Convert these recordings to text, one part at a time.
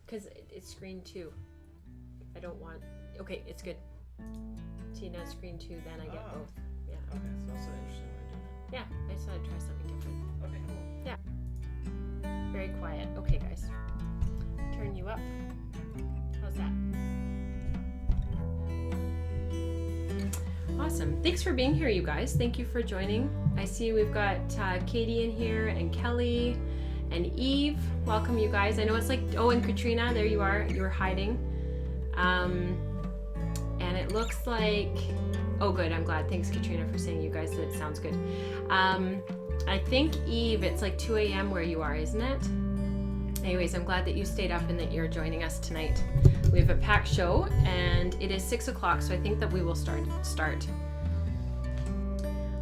because it's screen 2. I don't want, okay, it's good. See, now screen 2, then I get both. Yeah. Okay, so that's so interesting way of doing it. Yeah, I just thought I'd try something different. Okay, cool. Yeah. Very quiet. Okay, guys. Turn you up. How's that? Awesome. Thanks for being here, you guys. Thank you for joining. I see we've got Katie in here and Kelly and Eve. Welcome, you guys. I know it's like, oh, and Katrina, there you are. You're hiding. And it looks like, oh, good. I'm glad. Thanks, Katrina, for saying you guys that it sounds good. I think, Eve, it's like 2 a.m. where you are, isn't it? Anyways, I'm glad that you stayed up and that you're joining us tonight. We have a packed show and it is 6 o'clock, so I think that we will start.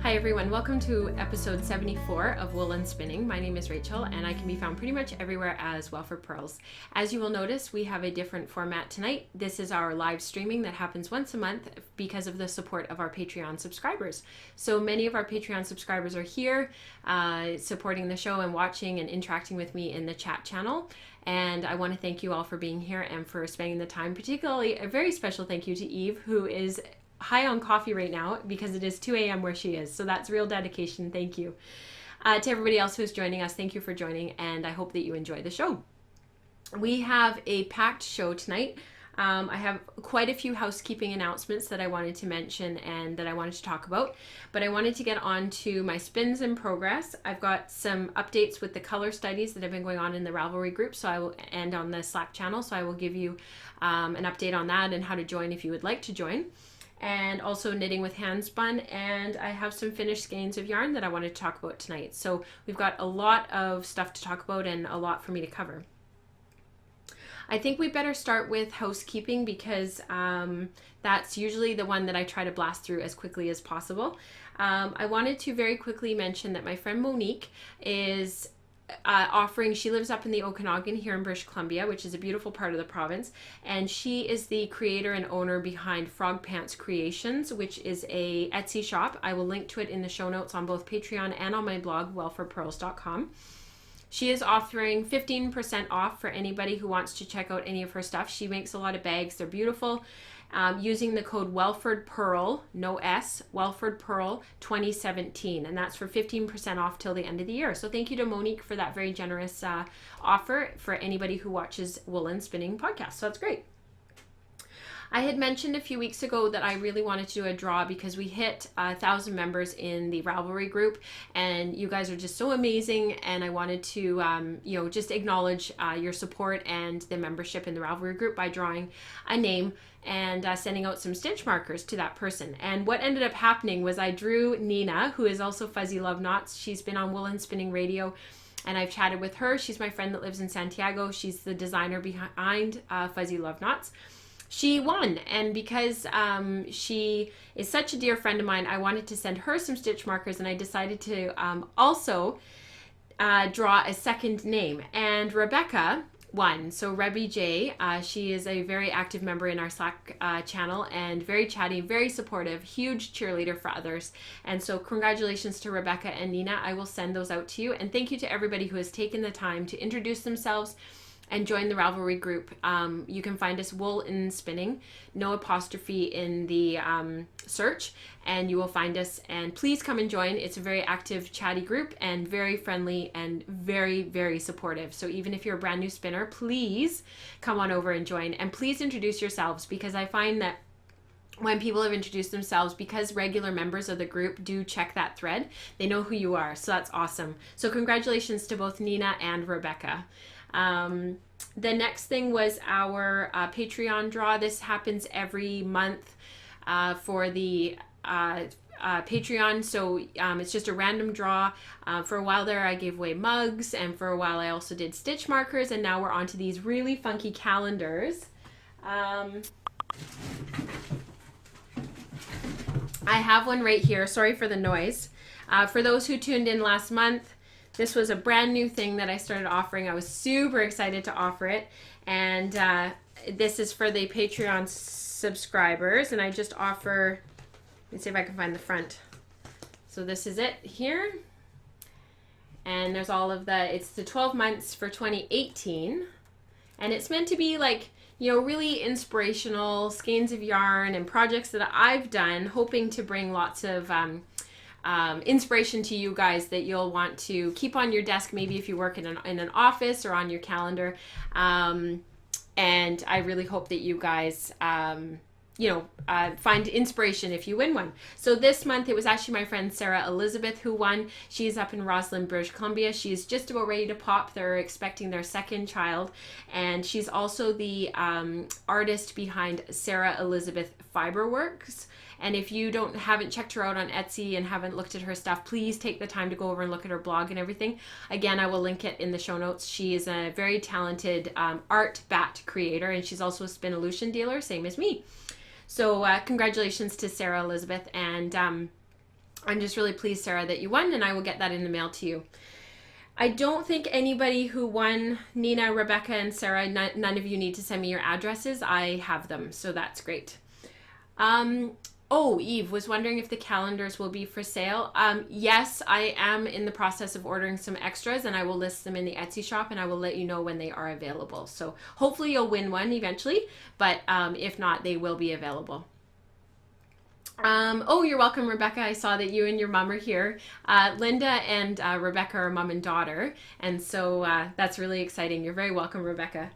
Hi everyone, welcome to episode 74 of Wool and Spinning. My name is Rachel and I can be found pretty much everywhere as Welford Pearls. As you will notice, we have a different format tonight. This is our live streaming that happens once a month because of the support of our Patreon subscribers. So many of our Patreon subscribers are here supporting the show and watching and interacting with me in the chat channel. And I want to thank you all for being here and for spending the time. Particularly a very special thank you to Eve, who is high on coffee right now because it is 2 a.m. where she is. So that's real dedication. Thank you. To everybody else who's joining us, thank you for joining, and I hope that you enjoy the show. We have a packed show tonight. I have quite a few housekeeping announcements that I wanted to mention and that I wanted to talk about, but I wanted to get on to my spins in progress. I've got some updates with the color studies that have been going on in the Ravelry group, so I will end on the Slack channel, so I will give you an update on that and how to join if you would like to join. And also knitting with hand spun, and I have some finished skeins of yarn that I wanted to talk about tonight. So we've got a lot of stuff to talk about and a lot for me to cover. I think we better start with housekeeping because that's usually the one that I try to blast through as quickly as possible. I wanted to very quickly mention that my friend Monique is offering, she lives up in the Okanagan here in British Columbia, which is a beautiful part of the province, and she is the creator and owner behind Frog Pants Creations, which is a Etsy shop. I will link to it in the show notes on both Patreon and on my blog, wellforpearls.com. She is offering 15% off for anybody who wants to check out any of her stuff. She makes a lot of bags. They're beautiful. Using the code WelfordPearl, no S, WelfordPearl 2017, and that's for 15% off till the end of the year. So thank you to Monique for that very generous offer for anybody who watches Wool and Spinning podcast. So that's great. I had mentioned a few weeks ago that I really wanted to do a draw because we hit 1,000 members in the Ravelry group, and you guys are just so amazing, and I wanted to just acknowledge your support and the membership in the Ravelry group by drawing a name and sending out some stitch markers to that person. And what ended up happening was I drew Nina, who is also Fuzzy Love Knots. She's been on Wool and Spinning Radio, and I've chatted with her. She's my friend that lives in Santiago. She's the designer behind Fuzzy Love Knots. She won, and because she is such a dear friend of mine, I wanted to send her some stitch markers, and I decided to also draw a second name, and Rebecca won. So Rebby J, she is a very active member in our Slack channel and very chatty, very supportive, huge cheerleader for others. And so congratulations to Rebecca and Nina. I will send those out to you, and thank you to everybody who has taken the time to introduce themselves and join the Ravelry group. You can find us Wool and Spinning, no apostrophe in the search, and you will find us. And please come and join. It's a very active, chatty group and very friendly and very, very supportive. So even if you're a brand new spinner, please come on over and join. And please introduce yourselves, because I find that when people have introduced themselves, because regular members of the group do check that thread, they know who you are. So that's awesome. So congratulations to both Nina and Rebecca. The next thing was our Patreon draw. This happens every month for the Patreon. So it's just a random draw. For a while there, I gave away mugs, and for a while I also did stitch markers, and now we're on to these really funky calendars. I have one right here. Sorry for the noise. For those who tuned in last month, this was a brand new thing that I started offering. I was super excited to offer it. And this is for the Patreon subscribers. And I just offer, let me see if I can find the front. So this is it here. And there's all of it's the 12 months for 2018. And it's meant to be like, really inspirational skeins of yarn and projects that I've done, hoping to bring lots of inspiration to you guys that you'll want to keep on your desk, maybe if you work in an office or on your calendar. And I really hope that you guys find inspiration if you win one. So this month it was actually my friend Sarah Elizabeth who won. She's up in Roslyn, British Columbia. She's just about ready to pop. They're expecting their second child, and she's also the artist behind Sarah Elizabeth Fiberworks. And if you haven't checked her out on Etsy and haven't looked at her stuff, please take the time to go over and look at her blog and everything. Again, I will link it in the show notes. She is a very talented art bat creator, and she's also a Spinolution dealer, same as me. So congratulations to Sarah Elizabeth, and I'm just really pleased, Sarah, that you won, and I will get that in the mail to you. I don't think anybody who won, Nina, Rebecca, and Sarah, none of you need to send me your addresses. I have them, so that's great. Eve was wondering if the calendars will be for sale. Yes, I am in the process of ordering some extras, and I will list them in the Etsy shop, and I will let you know when they are available. So hopefully you'll win one eventually, but if not, they will be available. You're welcome, Rebecca. I saw that you and your mom are here. Linda and Rebecca are mom and daughter, and so that's really exciting. You're very welcome, Rebecca.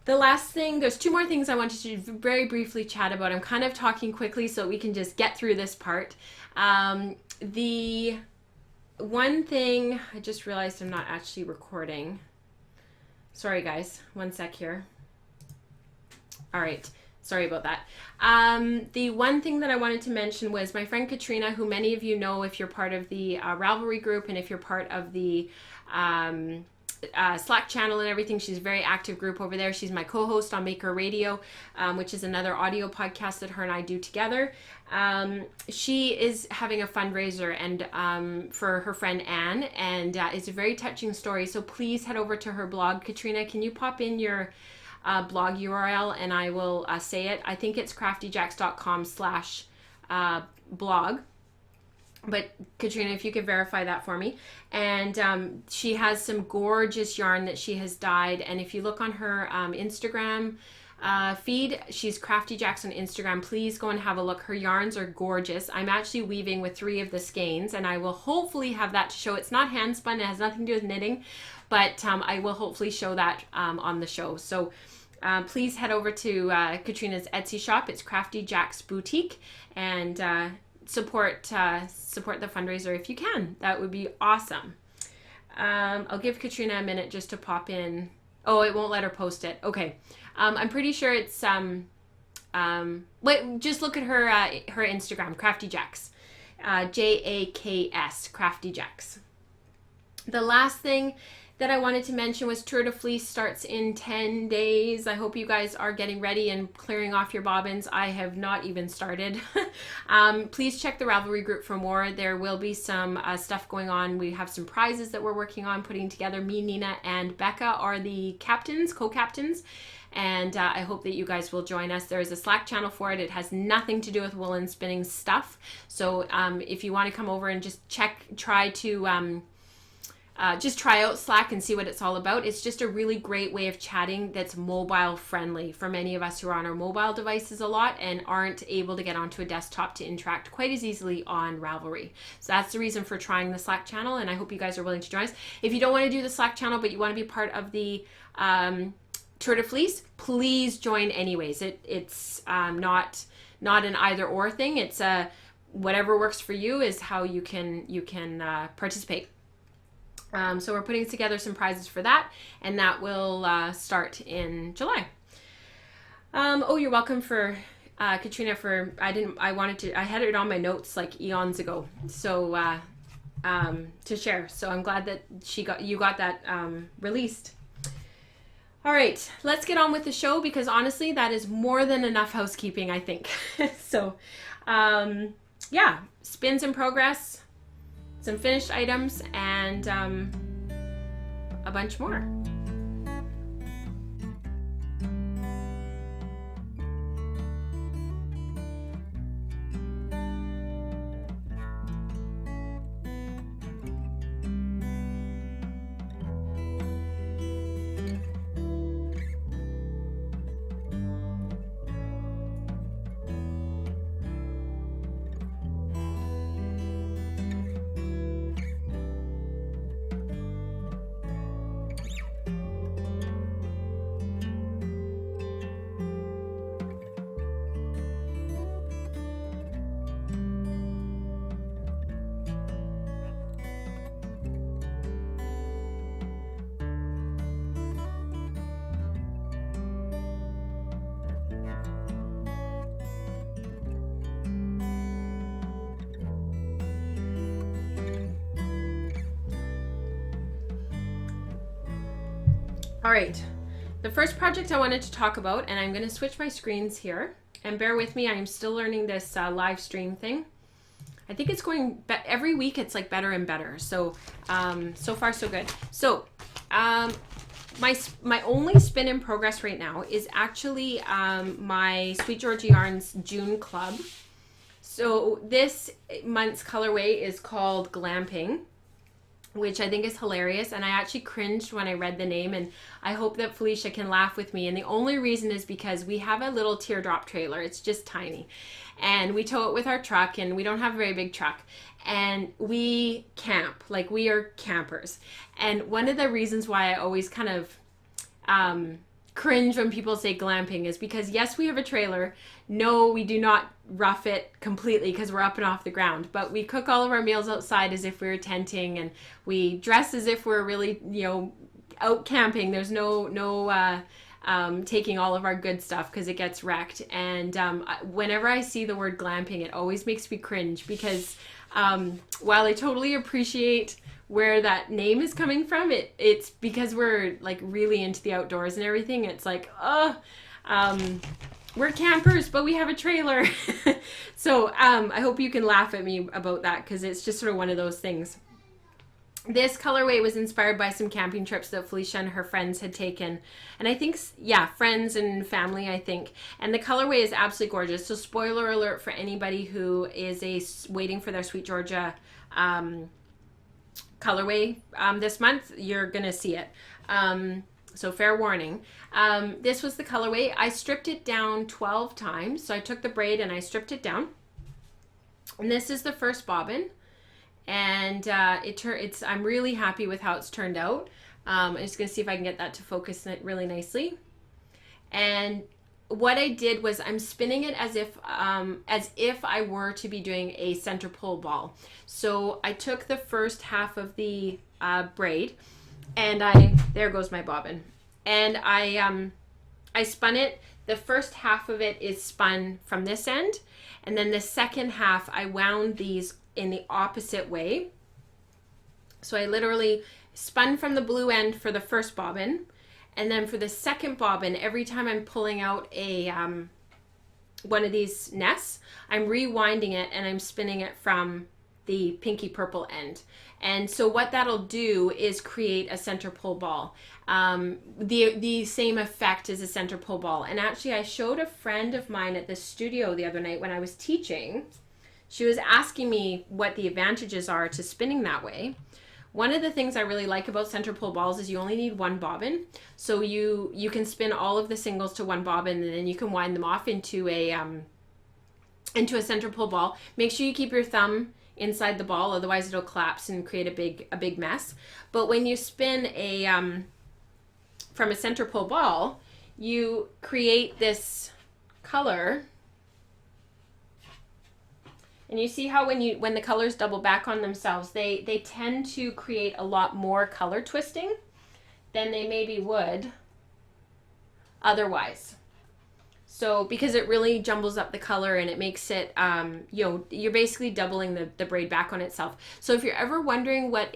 The last thing, there's two more things I wanted to very briefly chat about. I'm kind of talking quickly so we can just get through this part. The one thing, I just realized I'm not actually recording. Sorry guys, one sec here. All right, sorry about that. The one thing that I wanted to mention was my friend Katrina, who many of you know if you're part of the Ravelry group and if you're part of the Slack channel and everything. She's a very active group over there. She's my co-host on Maker Radio, which is another audio podcast that her and I do together. She is having a fundraiser and for her friend Anne, and it's a very touching story. So please head over to her blog. Katrina, can you pop in your blog URL and I will say it? I think it's craftyjacks.com/blog. But Katrina, if you could verify that for me. And she has some gorgeous yarn that she has dyed. And if you look on her Instagram feed, she's Crafty Jacks on Instagram. Please go and have a look. Her yarns are gorgeous. I'm actually weaving with 3 of the skeins, and I will hopefully have that to show. It's not hand spun. It has nothing to do with knitting, but I will hopefully show that on the show. So please head over to Katrina's Etsy shop. It's Crafty Jacks Boutique, and support the fundraiser if you can. That would be awesome. I'll give Katrina a minute just to pop in. Oh, it won't let her post it. Okay. I'm pretty sure it's wait, just look at her her Instagram, Crafty Jacks. JAKS, Crafty Jacks. The last thing that I wanted to mention was Tour de Fleece starts in 10 days. I hope you guys are getting ready and clearing off your bobbins. I have not even started. Please check the Ravelry group for more. There will be some stuff going on. We have some prizes that we're working on putting together. Me, Nina, and Becca are the captains, co-captains. And I hope that you guys will join us. There is a Slack channel for it. It has nothing to do with woolen spinning stuff. So if you want to come over and just try out Slack and see what it's all about. It's just a really great way of chatting that's mobile friendly for many of us who are on our mobile devices a lot and aren't able to get onto a desktop to interact quite as easily on Ravelry. So that's the reason for trying the Slack channel, and I hope you guys are willing to join us. If you don't want to do the Slack channel but you want to be part of the Tour de Fleece, please join anyways. It's not an either or thing. It's whatever works for you is how you can participate. So we're putting together some prizes for that, and that will start in July. You're welcome for Katrina I had it on my notes like eons ago, so to share. So I'm glad that you got that released. All right, let's get on with the show, because honestly, that is more than enough housekeeping, I think. So yeah, spins in progress, some finished items, and a bunch more. All right, the first project I wanted to talk about, and I'm going to switch my screens here, and bear with me, I'm still learning this live stream thing. I think it's going, every week it's like better and better. So, so far so good. So, my only spin in progress right now is actually my Sweet Georgia Yarns June Club. So this month's colorway is called Glamping, which I think is hilarious, and I actually cringed when I read the name, and I hope that Felicia can laugh with me. And the only reason is because we have a little teardrop trailer. It's just tiny, and we tow it with our truck, and we don't have a very big truck, and we camp, like we are campers. And one of the reasons why I always kind of cringe when people say glamping is because yes, we have a trailer. No, we do not rough it completely because we're up and off the ground, but we cook all of our meals outside as if we were tenting, and we dress as if we're really, you know, out camping. There's no taking all of our good stuff because it gets wrecked. And whenever I see the word glamping, it always makes me cringe because while I totally appreciate where that name is coming from, it's because we're like really into the outdoors and everything. It's like, we're campers, but we have a trailer. So I hope you can laugh at me about that because it's just sort of one of those things. This colorway was inspired by some camping trips that Felicia and her friends had taken. And I think, yeah, friends and family, I think. And the colorway is absolutely gorgeous. So spoiler alert for anybody who is waiting for their Sweet Georgia colorway this month, you're going to see it. So fair warning. This was the colorway. I stripped it down 12 times. So I took the braid and I stripped it down. And this is the first bobbin. And I'm really happy with how it's turned out. I'm just going to see if I can get that to focus it really nicely. And what I did was I'm spinning it as if I were to be doing a center pull ball. So I took the first half of the braid, and there goes my bobbin, and I spun it. The first half of it is spun from this end, and then the second half I wound these in the opposite way. So I literally spun from the blue end for the first bobbin, and then for the second bobbin, every time I'm pulling out a one of these nests, I'm rewinding it and I'm spinning it from the pinky purple end. And so what that'll do is create a center pull ball. The same effect as a center pull ball. And actually I showed a friend of mine at the studio the other night when I was teaching. She was asking me what the advantages are to spinning that way. One of the things I really like about center pull balls is you only need one bobbin. So you can spin all of the singles to one bobbin, and then you can wind them off into a center pull ball. Make sure you keep your thumb inside the ball, otherwise it'll collapse and create a big mess. But when you spin from a center pull ball, you create this color. And you see how when the colors double back on themselves, they tend to create a lot more color twisting than they maybe would otherwise. So because it really jumbles up the color and it makes it, you're basically doubling the braid back on itself. So if you're ever wondering what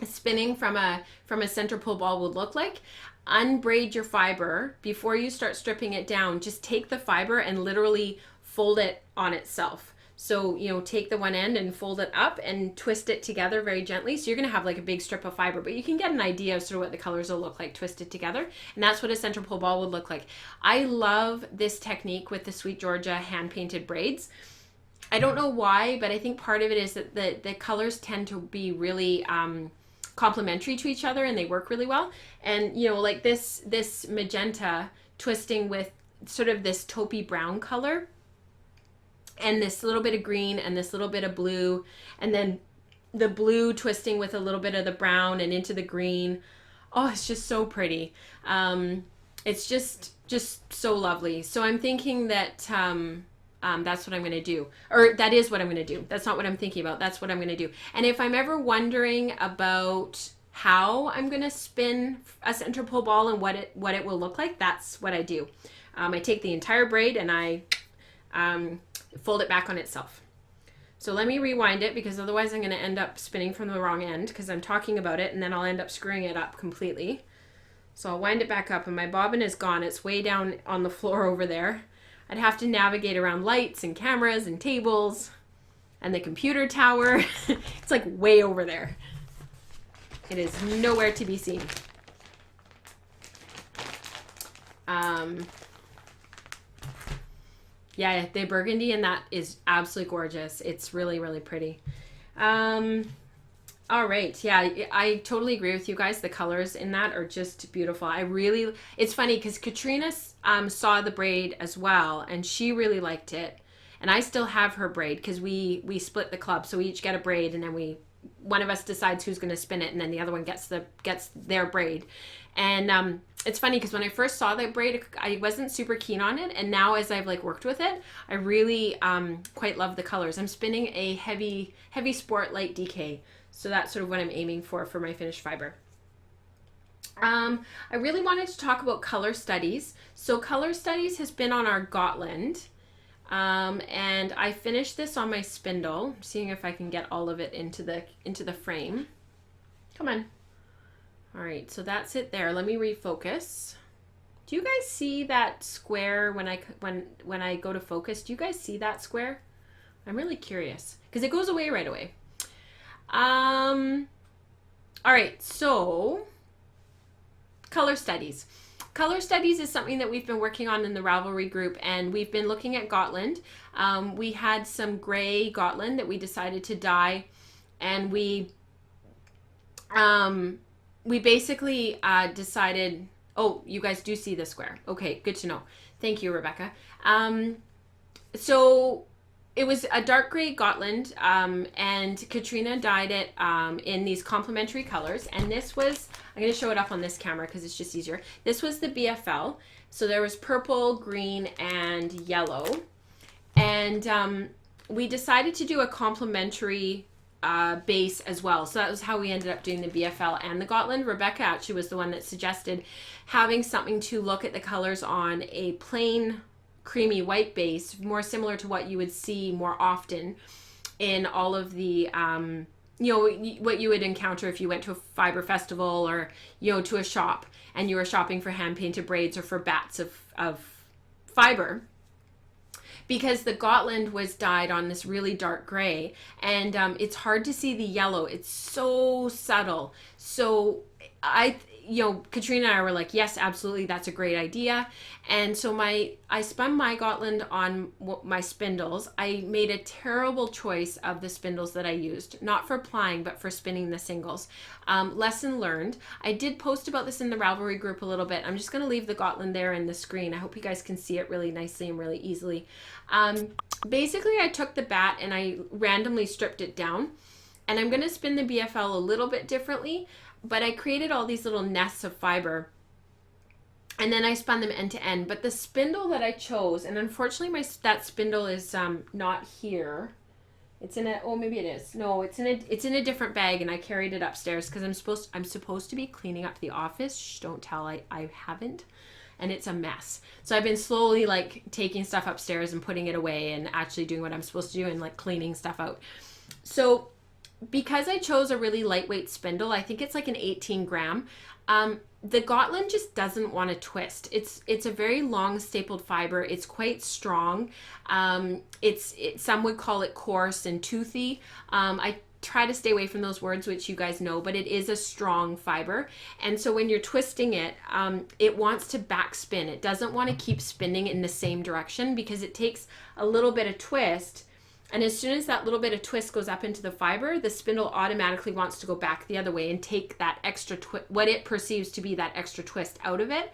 spinning from a center pull ball would look like, unbraid your fiber before you start stripping it down. Just take the fiber and literally fold it on itself. So, take the one end and fold it up and twist it together very gently. So you're going to have like a big strip of fiber, but you can get an idea of sort of what the colors will look like twisted together. And that's what a center pull ball would look like. I love this technique with the Sweet Georgia hand painted braids. I don't know why, but I think part of it is that the colors tend to be really complementary to each other and they work really well. And, like this magenta twisting with sort of this taupey brown color, and this little bit of green and this little bit of blue, and then the blue twisting with a little bit of the brown and into the green. Oh, it's just so pretty. It's just so lovely. So I'm thinking that that's what I'm going to do. Or that is what I'm going to do. That's not what I'm thinking about. That's what I'm going to do. And if I'm ever wondering about how I'm going to spin a center pull ball and what it will look like, that's what I do. I take the entire braid and I fold it back on itself. So let me rewind it because otherwise I'm going to end up spinning from the wrong end because I'm talking about it and then I'll end up screwing it up completely. So I'll wind it back up and my bobbin is gone. It's way down on the floor over there. I'd have to navigate around lights and cameras and tables and the computer tower. It's like way over there. It is nowhere to be seen. Yeah, the burgundy in that is absolutely gorgeous. It's really, really pretty. All right. Yeah, I totally agree with you guys. The colors in that are just beautiful. It's funny because Katrina saw the braid as well and she really liked it. And I still have her braid because we split the club. So we each get a braid and then one of us decides who's going to spin it and then the other one gets their braid. And it's funny because when I first saw that braid, I wasn't super keen on it. And now as I've like worked with it, I really quite love the colors. I'm spinning a heavy sport light DK. So that's sort of what I'm aiming for my finished fiber. I really wanted to talk about color studies. So color studies has been on our Gotland. And I finished this on my spindle. I'm seeing if I can get all of it into the frame. Come on. All right, so that's it there. Let me refocus. Do you guys see that square when I go to focus? Do you guys see that square? I'm really curious because it goes away right away. All right, so color studies. Color studies is something that we've been working on in the Ravelry group, and we've been looking at Gotland. We had some gray Gotland that we decided to dye, and we basically decided, oh, you guys do see the square. Okay, good to know. Thank you, Rebecca. So it was a dark gray Gotland, and Katrina dyed it in these complementary colors. And this was, I'm going to show it up on this camera because it's just easier. This was the BFL. So there was purple, green, and yellow. And we decided to do a complementary base as well. So that was how we ended up doing the BFL and the Gotland. Rebecca actually was the one that suggested having something to look at the colors on a plain creamy white base, more similar to what you would see more often in all of the what you would encounter if you went to a fiber festival or to a shop and you were shopping for hand painted braids or for bats of fiber. Because the Gotland was dyed on this really dark gray, and it's hard to see the yellow. It's so subtle. So Katrina and I were like, yes, absolutely, that's a great idea. And so I spun my Gotland on my spindles. I made a terrible choice of the spindles that I used, not for plying, but for spinning the singles. Lesson learned. I did post about this in the Ravelry group a little bit. I'm just going to leave the Gotland there in the screen. I hope you guys can see it really nicely and really easily. Basically, I took the bat and I randomly stripped it down. And I'm going to spin the BFL a little bit differently. But I created all these little nests of fiber and then I spun them end to end. But the spindle that I chose, and unfortunately that spindle is not here. It's in a, oh, maybe it is. No, it's in a different bag and I carried it upstairs because I'm supposed to be cleaning up the office. Shh, don't tell, I haven't. And it's a mess. So I've been slowly like taking stuff upstairs and putting it away and actually doing what I'm supposed to do and like cleaning stuff out. So because I chose a really lightweight spindle, I think it's like an 18 gram, the Gotland just doesn't want to twist. It's a very long stapled fiber. It's quite strong. Some would call it coarse and toothy. I try to stay away from those words, which you guys know, but it is a strong fiber. And so when you're twisting it, it wants to backspin. It doesn't want to keep spinning in the same direction because it takes a little bit of twist. And as soon as that little bit of twist goes up into the fiber, the spindle automatically wants to go back the other way and take that extra what it perceives to be that extra twist out of it.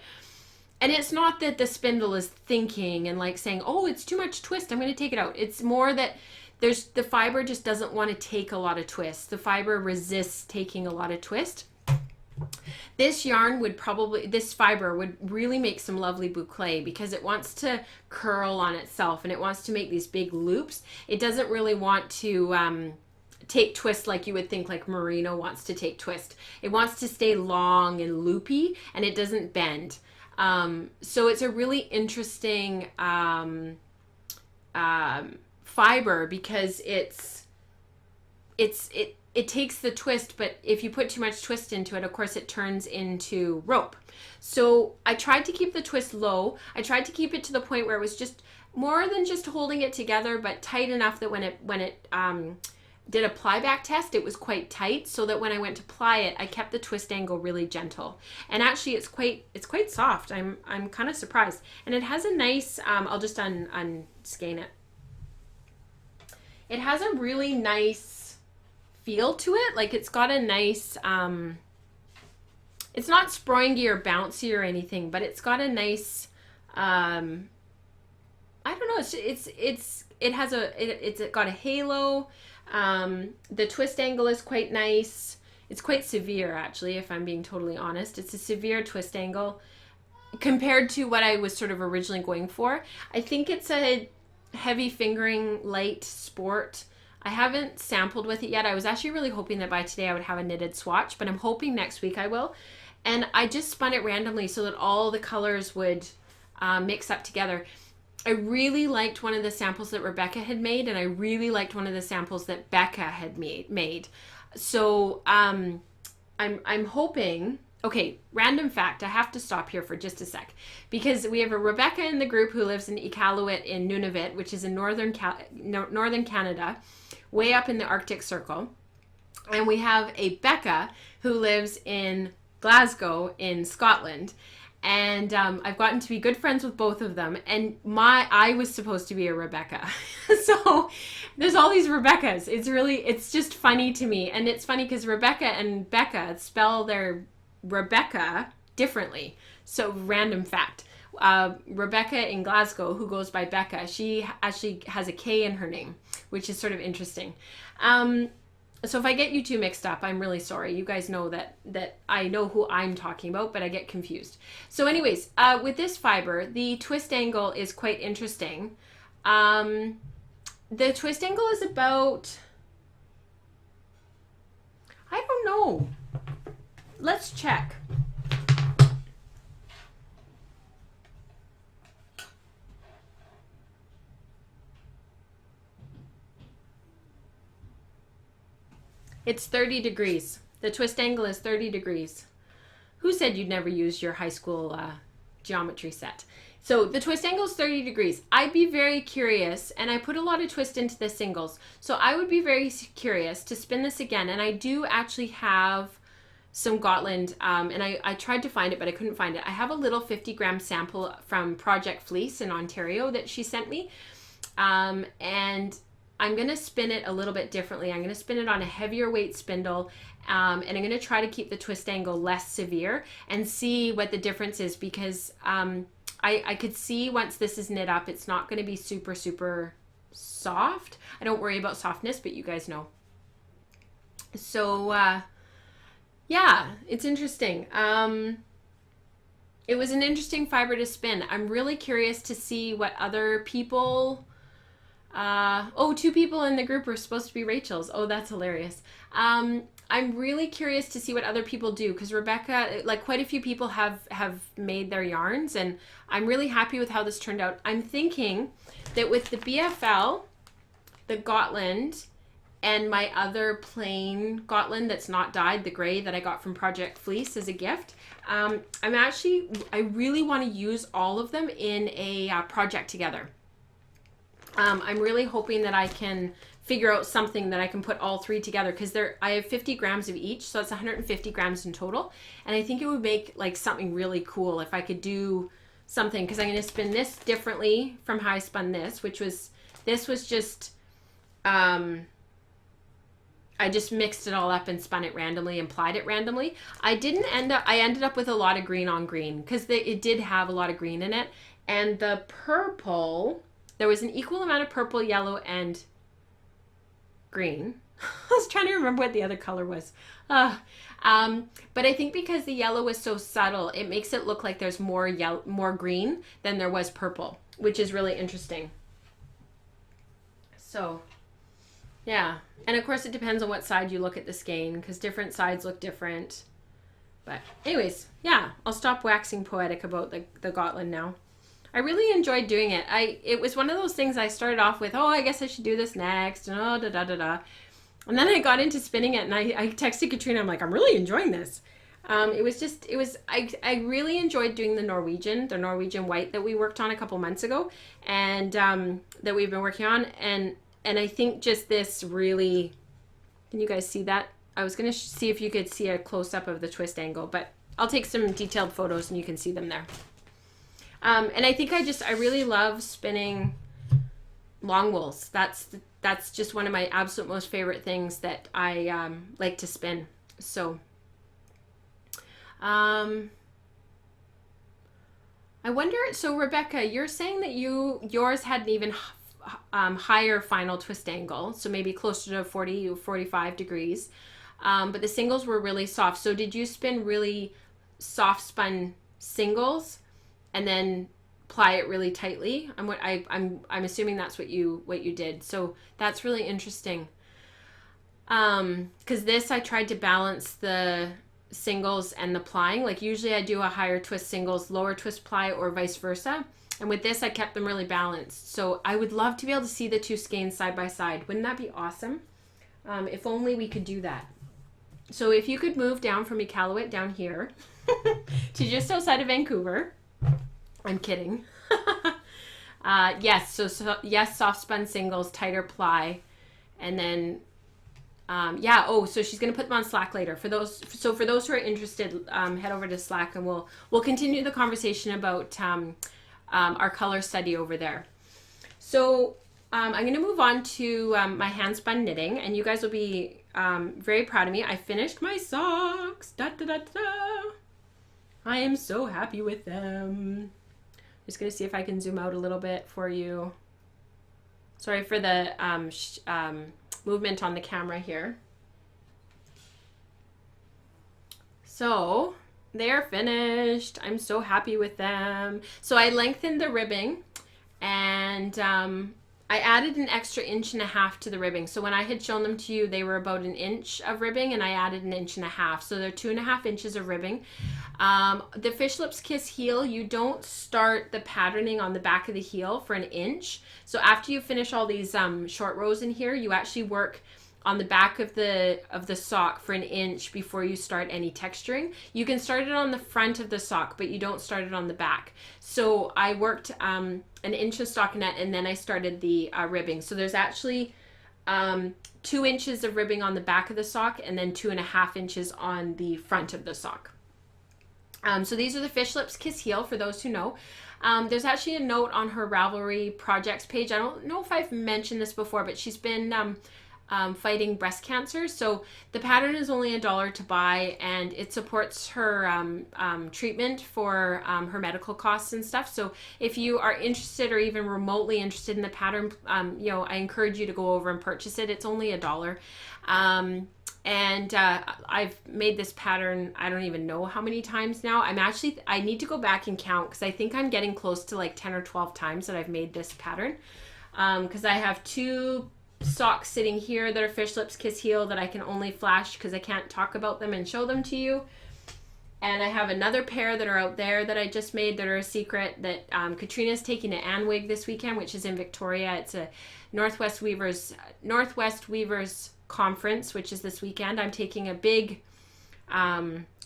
And it's not that the spindle is thinking and like saying, oh, it's too much twist, I'm going to take it out. It's more that the fiber just doesn't want to take a lot of twist. The fiber resists taking a lot of twist. This fiber would really make some lovely boucle because it wants to curl on itself and it wants to make these big loops. It doesn't really want to take twist like you would think like merino wants to take twist. It wants to stay long and loopy and it doesn't bend. So it's a really interesting fiber because it takes the twist, but if you put too much twist into it, of course it turns into rope. So I tried to keep the twist low. I tried to keep it to the point where it was just more than just holding it together, but tight enough that when it did a ply back test, it was quite tight, so that when I went to ply it, I kept the twist angle really gentle. And actually it's quite soft. I'm kind of surprised. And it has a nice, I'll just unskein it. It has a really nice feel to it. Like it's got a nice, it's not springy or bouncy or anything, but it's got a nice, I don't know. It's got a halo. The twist angle is quite nice. It's quite severe, actually, if I'm being totally honest. It's a severe twist angle compared to what I was sort of originally going for. I think it's a heavy fingering, light sport. I haven't sampled with it yet. I was actually really hoping that by today I would have a knitted swatch, but I'm hoping next week I will. And I just spun it randomly so that all the colors would mix up together. I really liked one of the samples that Rebecca had made, and I really liked one of the samples that Becca had made. So I'm hoping. Okay, random fact. I have to stop here for just a sec because we have a Rebecca in the group who lives in Iqaluit in Nunavut, which is in northern Canada, way up in the Arctic Circle, and we have a Becca who lives in Glasgow in Scotland. And I've gotten to be good friends with both of them. And I was supposed to be a Rebecca. So there's all these Rebeccas. It's just funny to me. And it's funny because Rebecca and Becca spell their Rebecca differently. So random fact. Rebecca in Glasgow, who goes by Becca, she actually has a K in her name, which is sort of interesting. So if I get you two mixed up, I'm really sorry. You guys know that I know who I'm talking about, but I get confused. So anyways, with this fiber, the twist angle is quite interesting. The twist angle is about, I don't know. Let's check. It's 30 degrees. The twist angle is 30 degrees. Who said you'd never use your high school geometry set? So the twist angle is 30 degrees. I'd be very curious, and I put a lot of twist into the singles. So I would be very curious to spin this again. And I do actually have some Gotland, and I tried to find it, but I couldn't find it. I have a little 50-gram sample from Project Fleece in Ontario that she sent me. And I'm going to spin it a little bit differently. I'm going to spin it on a heavier weight spindle, and I'm going to try to keep the twist angle less severe and see what the difference is, because I could see once this is knit up, it's not going to be super, super soft. I don't worry about softness, but you guys know. So, yeah, it's interesting. It was an interesting fiber to spin. I'm really curious to see what other people... two people in the group are supposed to be Rachel's. Oh, that's hilarious. I'm really curious to see what other people do, because Rebecca, like quite a few people have made their yarns, and I'm really happy with how this turned out. I'm thinking that with the BFL, the Gotland, and my other plain Gotland that's not dyed, the gray that I got from Project Fleece as a gift, I really want to use all of them in a project together. I'm really hoping that I can figure out something that I can put all three together, because I have 50 grams of each, so it's 150 grams in total. And I think it would make like something really cool if I could do something, because I'm going to spin this differently from how I spun this, this was just, I just mixed it all up and spun it randomly and plied it randomly. I ended up with a lot of green on green, because it did have a lot of green in it. And the purple, there was an equal amount of purple, yellow, and green. I was trying to remember what the other color was. But I think because the yellow was so subtle, it makes it look like there's more green than there was purple, which is really interesting. So, yeah. And of course it depends on what side you look at the skein, because different sides look different. But anyways, yeah, I'll stop waxing poetic about the Gotland now. I really enjoyed doing it. It was one of those things I started off with, oh, I guess I should do this next, and oh, da da da da. And then I got into spinning it, and I texted Katrina, I'm like, I'm really enjoying this. I really enjoyed doing the Norwegian white that we worked on a couple months ago, and that we've been working on. And I think just this really, can you guys see that? I was going to see if you could see a close-up of the twist angle, but I'll take some detailed photos and you can see them there. And I think I really love spinning long wools. That's just one of my absolute most favorite things that I like to spin. So I wonder, so Rebecca, you're saying that yours had an even higher final twist angle, so maybe closer to 40 or 45 degrees, but the singles were really soft. So did you spin really soft spun singles and then ply it really tightly? I'm assuming that's what you did. So that's really interesting. Because this, I tried to balance the singles and the plying. Like usually I do a higher twist singles, lower twist ply, or vice versa. And with this, I kept them really balanced. So I would love to be able to see the two skeins side by side. Wouldn't that be awesome? If only we could do that. So if you could move down from Iqaluit down here to just outside of Vancouver. I'm kidding. Yes, so yes, soft spun singles, tighter ply, and then so she's gonna put them on Slack later. For those who are interested, head over to Slack and we'll continue the conversation about our color study over there. So I'm gonna move on to my hand spun knitting, and you guys will be very proud of me. I finished my socks. Da, da, da, da. I am so happy with them. Just gonna see if I can zoom out a little bit for you. Sorry for the movement on the camera here. So they're finished. I'm so happy with them. So I lengthened the ribbing, and I added an extra 1.5 inches to the ribbing. So when I had shown them to you, they were about 1 inch of ribbing, and I added 1.5 inches. So they're 2.5 inches of ribbing. The Fish Lips Kiss heel, you don't start the patterning on the back of the heel for 1 inch. So after you finish all these short rows in here, you actually work on the back of the sock for 1 inch before you start any texturing. You can start it on the front of the sock, but you don't start it on the back. So I worked 1 inch of stockinette, and then I started the ribbing. So there's actually 2 inches of ribbing on the back of the sock, and then 2.5 inches on the front of the sock. So these are the Fish Lips Kiss heel, for those who know. There's actually a note on her Ravelry projects page. I don't know if I've mentioned this before, but she's been fighting breast cancer. So the pattern is only $1 to buy, and it supports her treatment for her medical costs and stuff. So if you are interested or even remotely interested in the pattern, I encourage you to go over and purchase it. It's only $1. And I've made this pattern, I don't even know how many times now. I need to go back and count, because I think I'm getting close to like 10 or 12 times that I've made this pattern. Because I have 2 socks sitting here that are Fish Lips Kiss heel that I can only flash because I can't talk about them and show them to you. And I have another pair that are out there that I just made that are a secret that Katrina's taking to Anwig this weekend, which is in Victoria. It's a Northwest Weavers conference, which is this weekend. I'm taking a big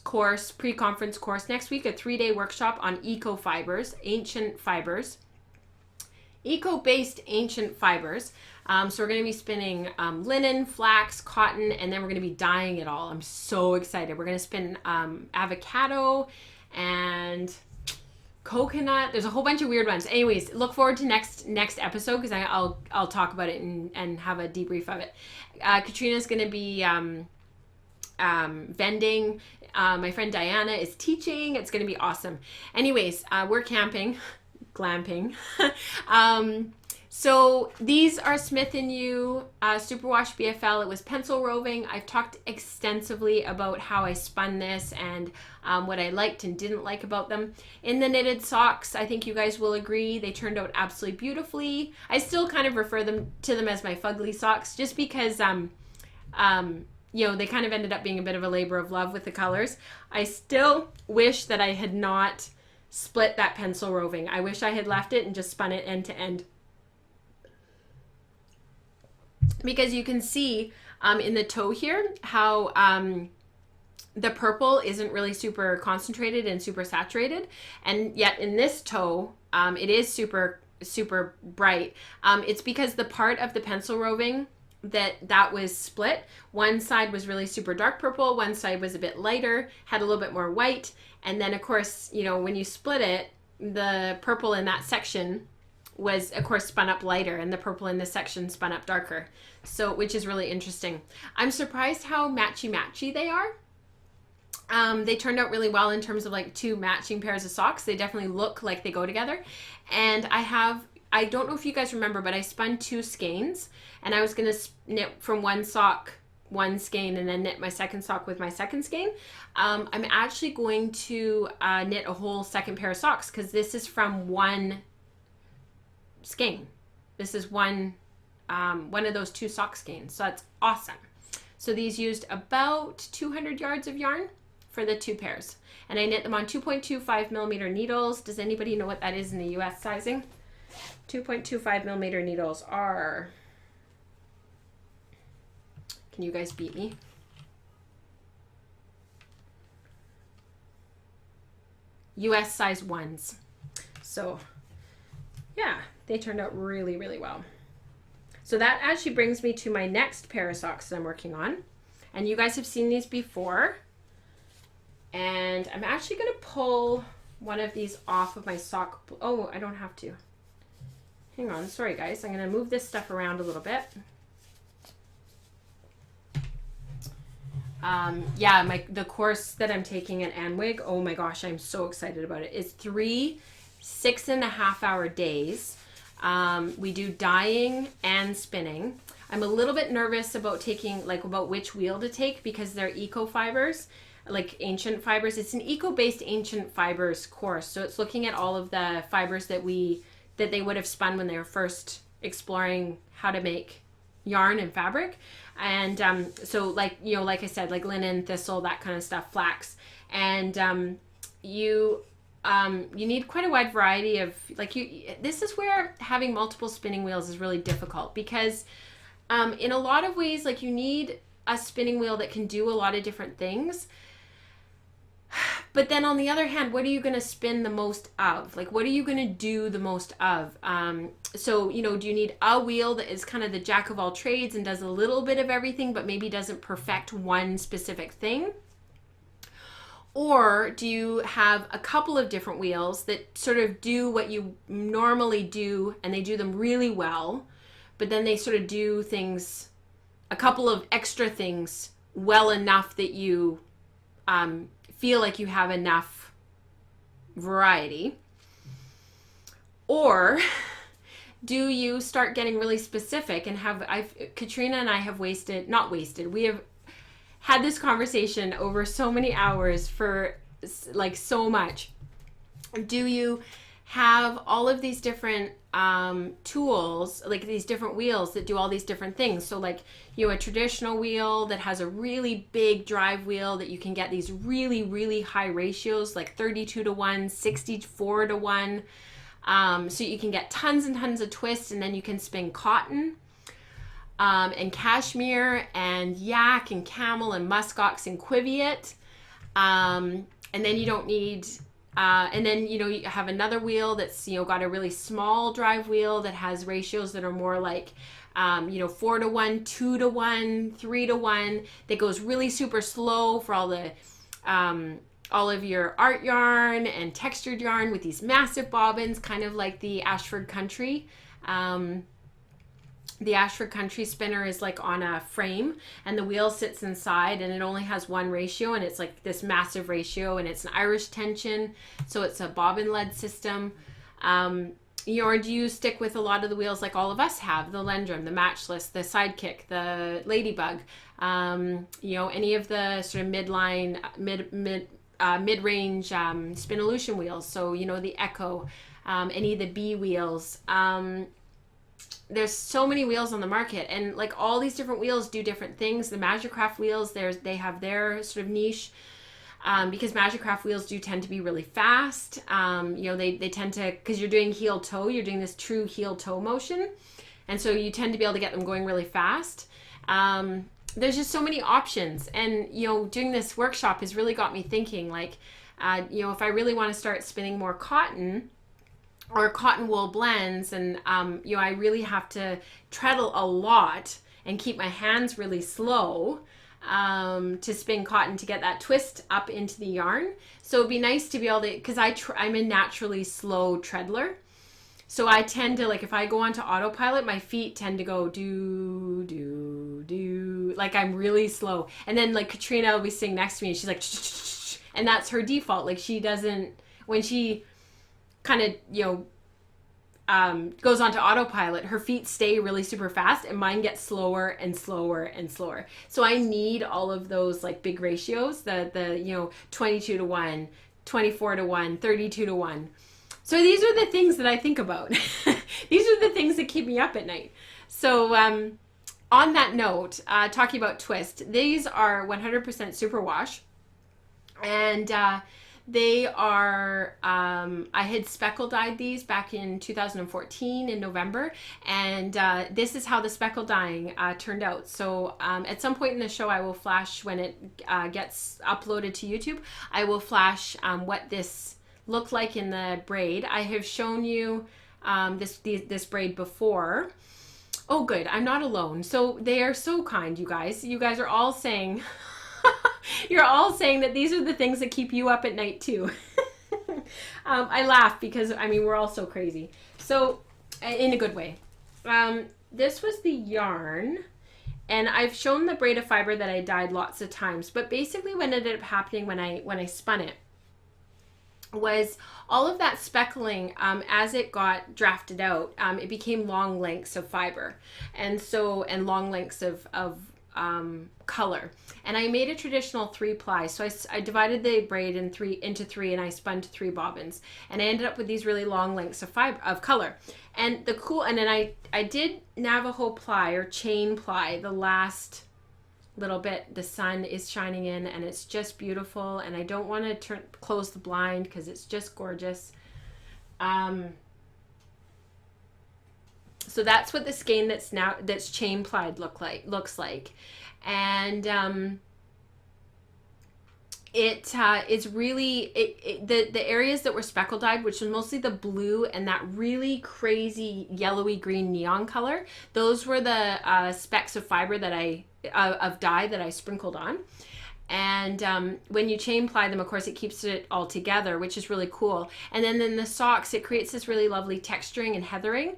pre-conference course next week, a 3-day workshop on eco-fibers, eco-based ancient fibers. So we're going to be spinning linen, flax, cotton, and then we're going to be dyeing it all. I'm so excited. We're going to spin avocado and coconut. There's a whole bunch of weird ones. Anyways, look forward to next episode, because I'll talk about it and have a debrief of it. Katrina's going to be vending. My friend Diana is teaching. It's going to be awesome. Anyways, we're camping, glamping. So these are Smith & U Superwash BFL. It was pencil roving. I've talked extensively about how I spun this and what I liked and didn't like about them. In the knitted socks, I think you guys will agree, they turned out absolutely beautifully. I still kind of refer to them as my Fugly socks, just because they kind of ended up being a bit of a labor of love with the colors. I still wish that I had not split that pencil roving. I wish I had left it and just spun it end to end. Because you can see in the toe here how the purple isn't really super concentrated and super saturated, and yet in this toe it is super bright. It's because the part of the pencil roving that was split, one side was really super dark purple, one side was a bit lighter, had a little bit more white, and then of course, you know, when you split it, the purple in that section was of course spun up lighter, and the purple in this section spun up darker. So, which is really interesting. I'm surprised how matchy they are. They turned out really well in terms of like two matching pairs of socks. They definitely look like they go together. And I don't know if you guys remember, but I spun 2 skeins, and I was going to knit from one sock one skein and then knit my second sock with my second skein. I'm actually going to knit a whole second pair of socks, because this is from one skein. This is one of those 2 sock skeins. So that's awesome. So these used about 200 yards of yarn for the 2 pairs. And I knit them on 2.25 millimeter needles. Does anybody know what that is in the US sizing? 2.25 millimeter needles are, can you guys beat me? US size 1s. So yeah, they turned out really, really well. So that actually brings me to my next pair of socks that I'm working on. And you guys have seen these before. And I'm actually going to pull one of these off of my sock. Oh, I don't have to. Hang on. Sorry, guys. I'm going to move this stuff around a little bit. Yeah, the course that I'm taking at Anwig, oh my gosh, I'm so excited about it. It's 3 6.5-hour days. We do dyeing and spinning. I'm a little bit nervous about about which wheel to take, because they're eco fibers, like ancient fibers. It's an eco-based ancient fibers course. So it's looking at all of the fibers that they would have spun when they were first exploring how to make yarn and fabric. And so like I said, like linen, thistle, that kind of stuff, flax. And you need quite a wide variety of, this is where having multiple spinning wheels is really difficult, because in a lot of ways, like, you need a spinning wheel that can do a lot of different things. But then on the other hand, what are you going to spin the most of? Like, what are you going to do the most of? So, do you need a wheel that is kind of the jack of all trades and does a little bit of everything, but maybe doesn't perfect one specific thing? Or do you have a couple of different wheels that sort of do what you normally do, and they do them really well, but then they sort of do things, a couple of extra things well enough that you feel like you have enough variety? Or do you start getting really specific and Katrina and I have we have had this conversation over so many hours for like so much. Do you have all of these different tools, like these different wheels that do all these different things? So like, a traditional wheel that has a really big drive wheel that you can get these really, really high ratios, like 32-to-1, 64-to-1. So you can get tons and tons of twists, and then you can spin cotton and cashmere and yak and camel and muskox and quiviet. And then you don't need, and then, you have another wheel that's, got a really small drive wheel that has ratios that are more like, 4-to-1, 2-to-1, 3-to-1, that goes really super slow for all of your art yarn and textured yarn with these massive bobbins, kind of like the Ashford Country. The Ashford Country spinner is like on a frame, and the wheel sits inside, and it only has one ratio, and it's like this massive ratio, and it's an Irish tension, so it's a bobbin led system. Or do you stick with a lot of the wheels like all of us have, the Lendrum, the Matchless, the Sidekick, the Ladybug, any of the sort of mid-range Spinolution wheels, so the Echo, any of the B wheels. There's so many wheels on the market, and like all these different wheels do different things. The Magic Craft wheels, they have their sort of niche. because Magicraft wheels do tend to be really fast. They tend to, because you're doing heel toe, you're doing this true heel toe motion. And so you tend to be able to get them going really fast. There's just so many options. And, doing this workshop has really got me thinking, like, if I really want to start spinning more cotton or cotton wool blends, and, I really have to treadle a lot and keep my hands really slow to spin cotton to get that twist up into the yarn. So it'd be nice to be able to, because I'm a naturally slow treadler. So I tend to, like, if I go onto autopilot, my feet tend to go do, do, do, like I'm really slow. And then, like, Katrina will be sitting next to me and she's like, and that's her default. Like, she doesn't, when she kind of, goes onto autopilot, her feet stay really super fast and mine get slower and slower and slower. So I need all of those, like, big ratios, the 22 to 1, 24 to 1, 32 to 1. So these are the things that I think about. These are the things that keep me up at night. So on that note, talking about twist, these are 100% superwash. And they are, I had speckle dyed these back in 2014 in November. And this is how the speckle dyeing turned out. So at some point in the show, I will flash, when it gets uploaded to YouTube, I will flash what this looked like in the braid. I have shown you this braid before. Oh, good. I'm not alone. So they are so kind, you guys. You guys are all saying, you're all saying that these are the things that keep you up at night too. I laugh because, we're all so crazy. So, in a good way. This was the yarn, and I've shown the braid of fiber that I dyed lots of times, but basically what ended up happening when I spun it was all of that speckling, as it got drafted out, it became long lengths of fiber, and long lengths of color. And I made a traditional 3-ply. So I divided the braid into three, and I spun to 3 bobbins, and I ended up with these really long lengths of fiber of color. And then I did Navajo ply or chain ply the last little bit. The sun is shining in and it's just beautiful, and I don't want to close the blind because it's just gorgeous. So that's what the skein that's chain plied looks like. And it's really the areas that were speckle dyed, which was mostly the blue and that really crazy yellowy green neon color. Those were the specks of fiber of dye that I sprinkled on. And when you chain ply them, of course, it keeps it all together, which is really cool. And then in the socks, it creates this really lovely texturing and heathering,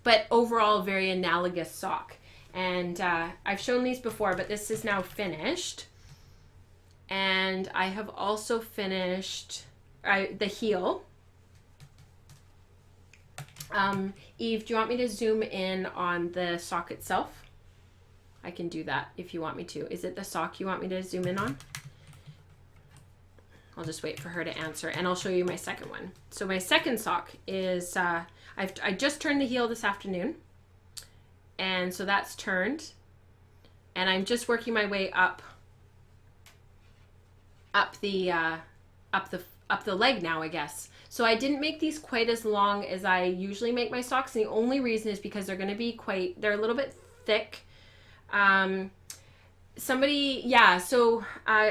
but overall very analogous sock. And I've shown these before, but this is now finished. And I have also finished the heel. Eve, do you want me to zoom in on the sock itself? I can do that if you want me to. Is it the sock you want me to zoom in on? I'll just wait for her to answer, and I'll show you my second one. So my second sock is, I just turned the heel this afternoon, and so that's turned, and I'm just working my way up the leg now, I guess. So I didn't make these quite as long as I usually make my socks, and the only reason is because they're going to be they're a little bit thick.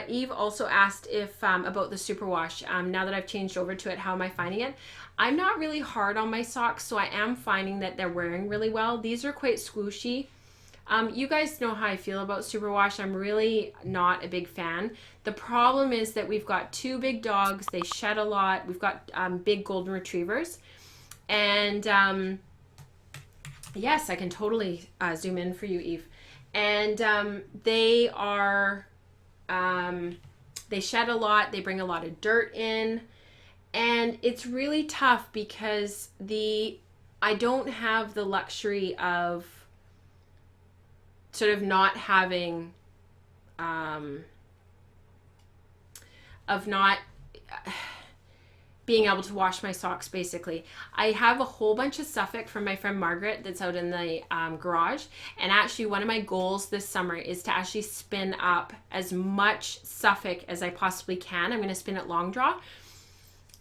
Eve also asked if about the superwash. Now that I've changed over to it, how am I finding it? I'm not really hard on my socks, so I am finding that they're wearing really well. These are quite swooshy. You guys know how I feel about superwash. I'm really not a big fan. The problem is that we've got 2 big dogs. They shed a lot. We've got big golden retrievers. And yes, I can totally zoom in for you, Eve. And they shed a lot. They bring a lot of dirt in. And it's really tough because I don't have the luxury of sort of not having, being able to wash my socks basically. I have a whole bunch of Suffolk from my friend Margaret that's out in the garage, and actually one of my goals this summer is to actually spin up as much Suffolk as I possibly can. I'm going to spin it long draw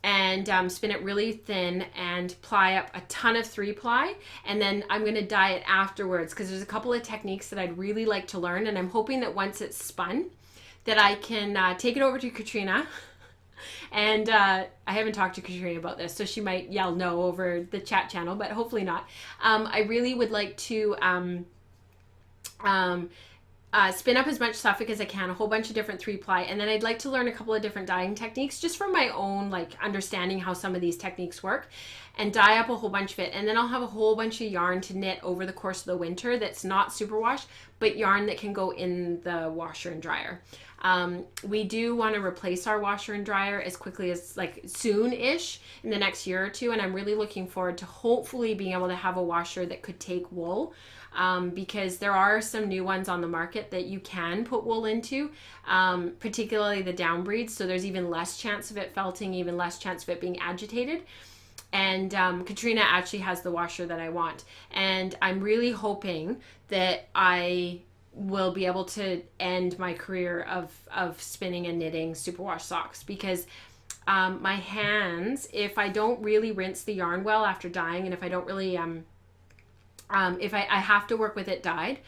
and spin it really thin and ply up a ton of 3-ply, and then I'm going to dye it afterwards because there's a couple of techniques that I'd really like to learn, and I'm hoping that once it's spun that I can take it over to Katrina. And I haven't talked to Katrina about this, so she might yell no over the chat channel, but hopefully not. I really would like to spin up as much Suffolk as I can, a whole bunch of different 3-ply, and then I'd like to learn a couple of different dyeing techniques just from my own understanding how some of these techniques work, and dye up a whole bunch of it. And then I'll have a whole bunch of yarn to knit over the course of the winter that's not superwash, but yarn that can go in the washer and dryer. We do want to replace our washer and dryer as quickly as soon-ish in the next year or two, and I'm really looking forward to hopefully being able to have a washer that could take wool, because there are some new ones on the market that you can put wool into, particularly the down breeds, so there's even less chance of it felting, even less chance of it being agitated. And Katrina actually has the washer that I want, and I'm really hoping that I will be able to end my career of spinning and knitting superwash socks, because my hands, if I don't really rinse the yarn well after dyeing, and if I don't really if I have to work with it dyed,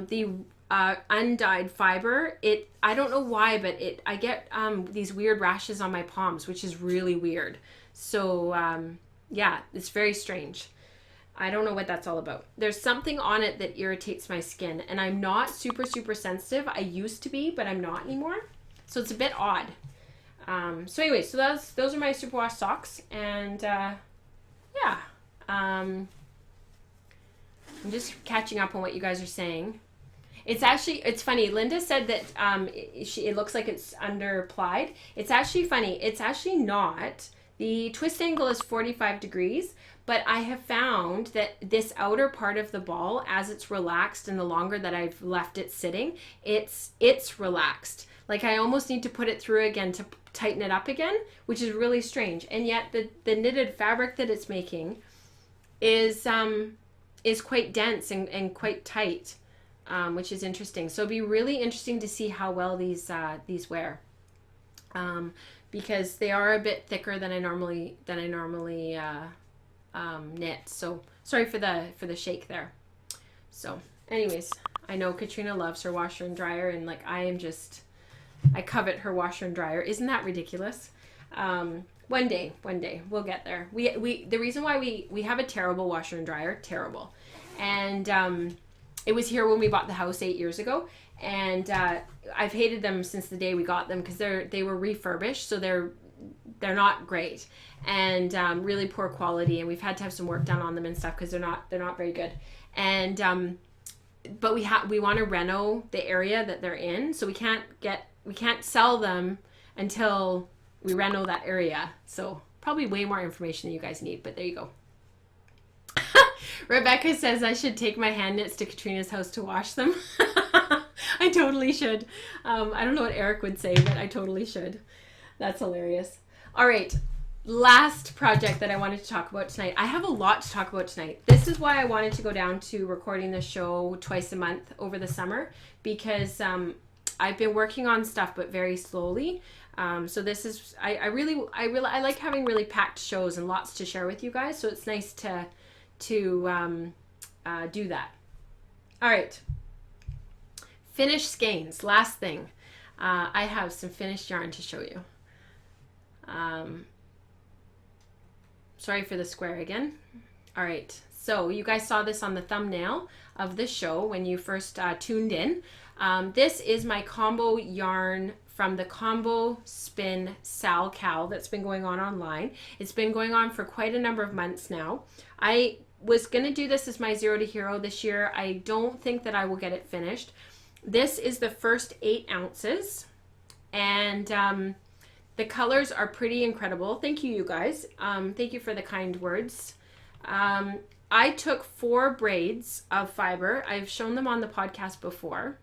the undyed fiber, I don't know why, but I get these weird rashes on my palms, which is really weird. So yeah, it's very strange. I don't know what that's all about. There's something on it that irritates my skin, and I'm not super sensitive. I used to be, but I'm not anymore. So it's a bit odd. So anyway, so those are my superwash socks, and yeah. I'm just catching up on what you guys are saying. It's funny. Linda said that it looks like it's underplied. It's actually funny. It's actually not. The twist angle is 45 degrees, but I have found that this outer part of the ball, as it's relaxed and the longer that I've left it sitting, it's relaxed. Like I almost need to put it through again to tighten it up again, which is really strange. And yet the knitted fabric that it's making is quite dense and quite tight, which is interesting. So it'll be really interesting to see how well these wear. Because they are a bit thicker than I normally knit. So sorry for the shake there. So anyways, I know Katrina loves her washer and dryer, and I covet her washer and dryer. Isn't that ridiculous? One day we'll get there. The reason why we have a terrible washer and dryer, terrible. And it was here when we bought the house 8 years ago. And I've hated them since the day we got them, because they were refurbished, so they're not great, and really poor quality, and we've had to have some work done on them and stuff because they're not very good. And but we want to reno the area that they're in, so we can't sell them until we reno that area. So probably way more information than you guys need, but there you go. Rebecca says I should take my hand knits to Katrina's house to wash them. I totally should. I don't know what Eric would say, but I totally should. That's hilarious. All right. Last project that I wanted to talk about tonight. I have a lot to talk about tonight. This is why I wanted to go down to recording the show twice a month over the summer, because I've been working on stuff, but very slowly. So this is, I like having really packed shows and lots to share with you guys. So it's nice to do that. All right. Finished skeins. Last thing. I have some finished yarn to show you. Sorry for the square again. All right. So you guys saw this on the thumbnail of the show when you first tuned in. This is my combo yarn from the Combo Spin Sal Cal that's been going on online. It's been going on for quite a number of months now. I was going to do this as my Zero to Hero this year. I don't think that I will get it finished. This is the first 8 ounces, and the colors are pretty incredible. Thank you, you guys. Thank you for the kind words. I took 4 braids of fiber. I've shown them on the podcast before,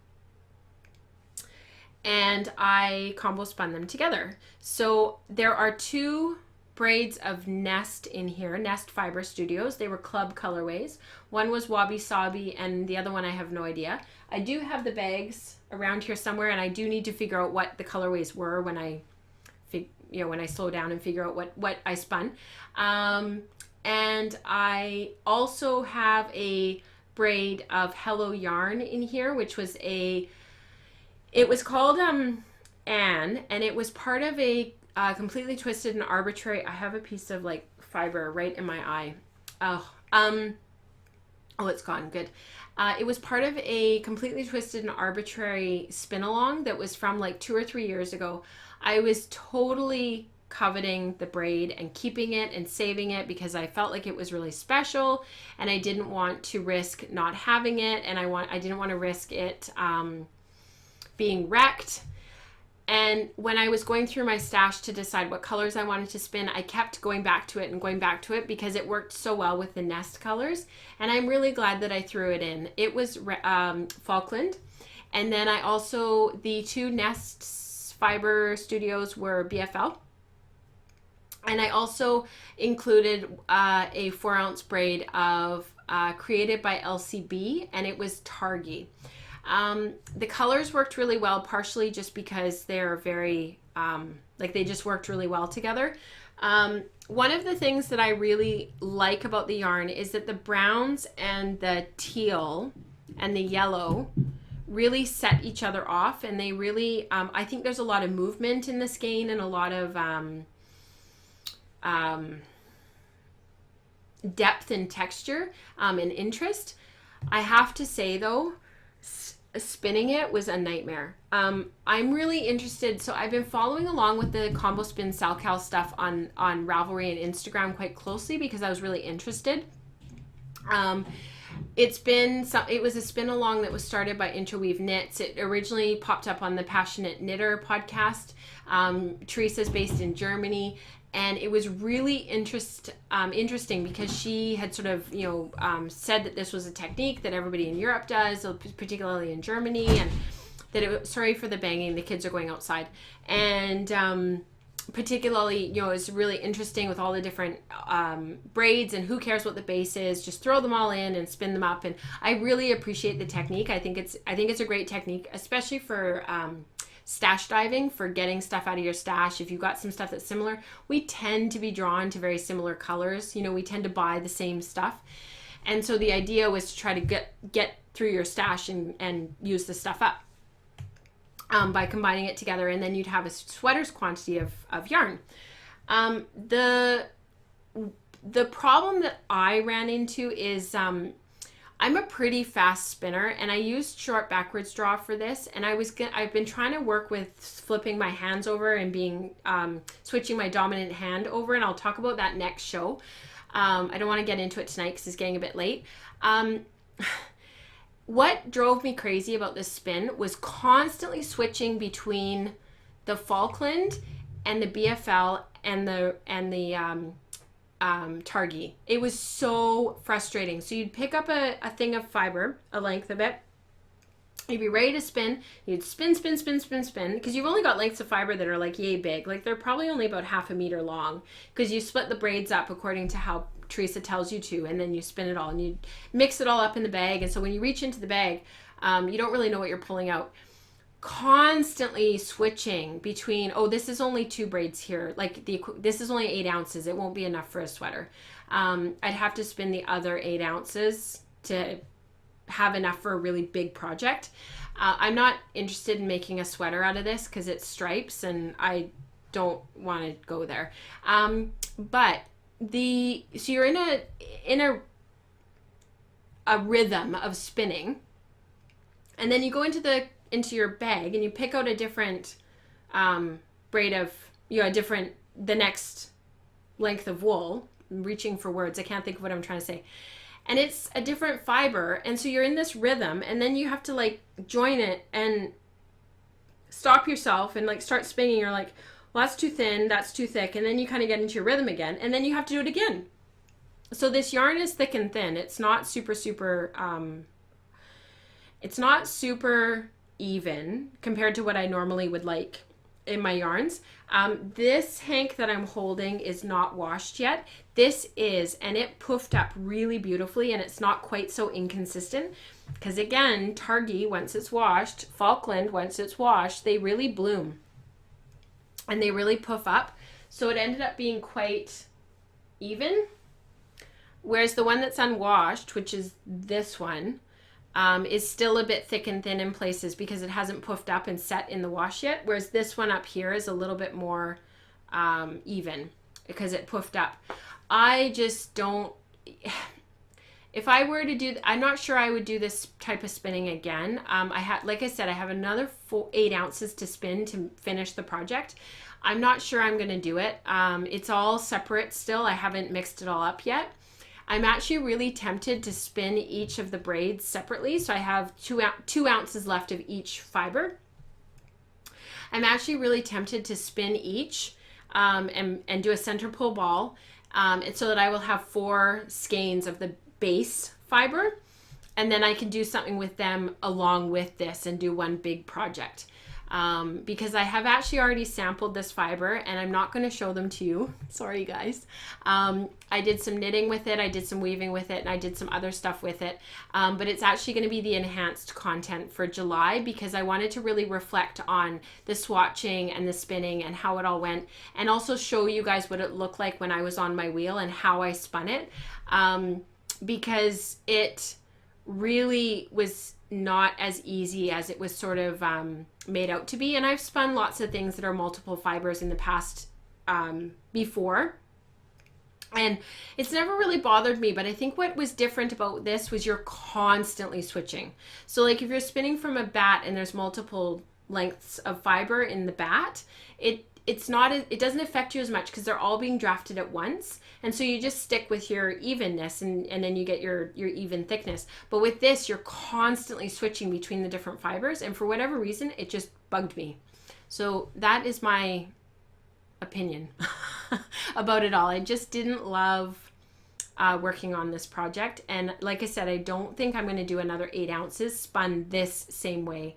and I combo spun them together. So there are 2 braids of Nest in here, Nest Fiber Studios. They were club colorways. One was Wabi Sabi and the other one I have no idea. I do have the bags around here somewhere, and I do need to figure out what the colorways were when I when I slow down and figure out what I spun. And I also have a braid of Hello Yarn in here, which was it was called Anne, and it was part of a completely twisted and arbitrary. I have a piece of like fiber right in my eye. Oh, it's gone. Good. It was part of a completely twisted and arbitrary spin along that was from like 2 or 3 years ago. I was totally coveting the braid and keeping it and saving it because I felt like it was really special, and I didn't want to risk not having it, and I didn't want to risk it being wrecked. And when I was going through my stash to decide what colors I wanted to spin, I kept going back to it because it worked so well with the Nest colors. And I'm really glad that I threw it in. It was Falkland. And then I also, the 2 Nest Fiber Studios were BFL. And I also included a 4-ounce braid of created by LCB, and it was Targi. The colors worked really well, partially just because they're very, they just worked really well together. One of the things that I really like about the yarn is that the browns and the teal and the yellow really set each other off, and they really, I think there's a lot of movement in the skein and a lot of depth and texture and interest. I have to say though, spinning it was a nightmare. I'm really interested. So I've been following along with the Combo Spin Salcal stuff on Ravelry and Instagram quite closely because I was really interested. It was a spin along that was started by Interweave Knits. It originally popped up on the Passionate Knitter podcast. Teresa's based in Germany. And it was really interesting because she had sort of, said that this was a technique that everybody in Europe does, particularly in Germany, and that it was, sorry for the banging, the kids are going outside. And particularly, it's really interesting with all the different braids and who cares what the base is, just throw them all in and spin them up. And I really appreciate the technique. I think it's a great technique, especially for stash diving, for getting stuff out of your stash. If you've got some stuff that's similar, we tend to be drawn to very similar colors. We tend to buy the same stuff. And so the idea was to try to get through your stash and use the stuff up by combining it together, and then you'd have a sweater's quantity of yarn. The problem that I ran into is I'm a pretty fast spinner, and I used short backwards draw for this, and I've been trying to work with flipping my hands over and switching my dominant hand over, and I'll talk about that next show. I don't want to get into it tonight because it's getting a bit late. What drove me crazy about this spin was constantly switching between the Falkland and the BFL and the Targi. It was so frustrating. So you'd pick up a thing of fiber, a length of it, you'd be ready to spin, you'd spin, because you've only got lengths of fiber that are like yay big. Like they're probably only about 1/2 meter long, because you split the braids up according to how Teresa tells you to, and then you spin it all and you mix it all up in the bag. And so when you reach into the bag, you don't really know what you're pulling out. Constantly switching between, this is only 2 braids here, like this is only 8 ounces, it won't be enough for a sweater. I'd have to spin the other 8 ounces to have enough for a really big project. I'm not interested in making a sweater out of this because it's stripes and I don't want to go there. So you're in a rhythm of spinning, and then you go into your bag and you pick out a different braid of, the next length of wool. I'm reaching for words. I can't think of what I'm trying to say. And it's a different fiber. And so you're in this rhythm, and then you have to like join it and stop yourself and like start spinning. You're like, well, that's too thin, that's too thick. And then you kind of get into your rhythm again, and then you have to do it again. So this yarn is thick and thin. It's not super even compared to what I normally would like in my yarns. This hank that I'm holding is not washed yet. This is, and it puffed up really beautifully, and it's not quite so inconsistent. Because again, Targhee, once it's washed, Falkland, once it's washed, they really bloom. And they really puff up. So it ended up being quite even. Whereas the one that's unwashed, which is this one, is still a bit thick and thin in places because it hasn't puffed up and set in the wash yet. Whereas this one up here is a little bit more even because it puffed up. I just don't... If I were to do... I'm not sure I would do this type of spinning again. Like I said, I have another 8 ounces to spin to finish the project. I'm not sure I'm going to do it. It's all separate still. I haven't mixed it all up yet. I'm actually really tempted to spin each of the braids separately. So I have 2 ounces left of each fiber. I'm actually really tempted to spin each and do a center pull ball and so that I will have 4 skeins of the base fiber. And then I can do something with them along with this and do one big project. Because I have actually already sampled this fiber and I'm not going to show them to you. Sorry guys. I did some knitting with it, I did some weaving with it, and I did some other stuff with it. But it's actually going to be the enhanced content for July because I wanted to really reflect on the swatching and the spinning and how it all went, and also show you guys what it looked like when I was on my wheel and how I spun it. Because it really was not as easy as it was sort of made out to be. And I've spun lots of things that are multiple fibers in the past before. And it's never really bothered me, but I think what was different about this was you're constantly switching. So like if you're spinning from a bat and there's multiple lengths of fiber in the bat, it doesn't affect you as much because they're all being drafted at once. And so you just stick with your evenness and then you get your even thickness. But with this, you're constantly switching between the different fibers. And for whatever reason, it just bugged me. So that is my opinion about it all. I just didn't love working on this project. And like I said, I don't think I'm going to do another 8 ounces spun this same way.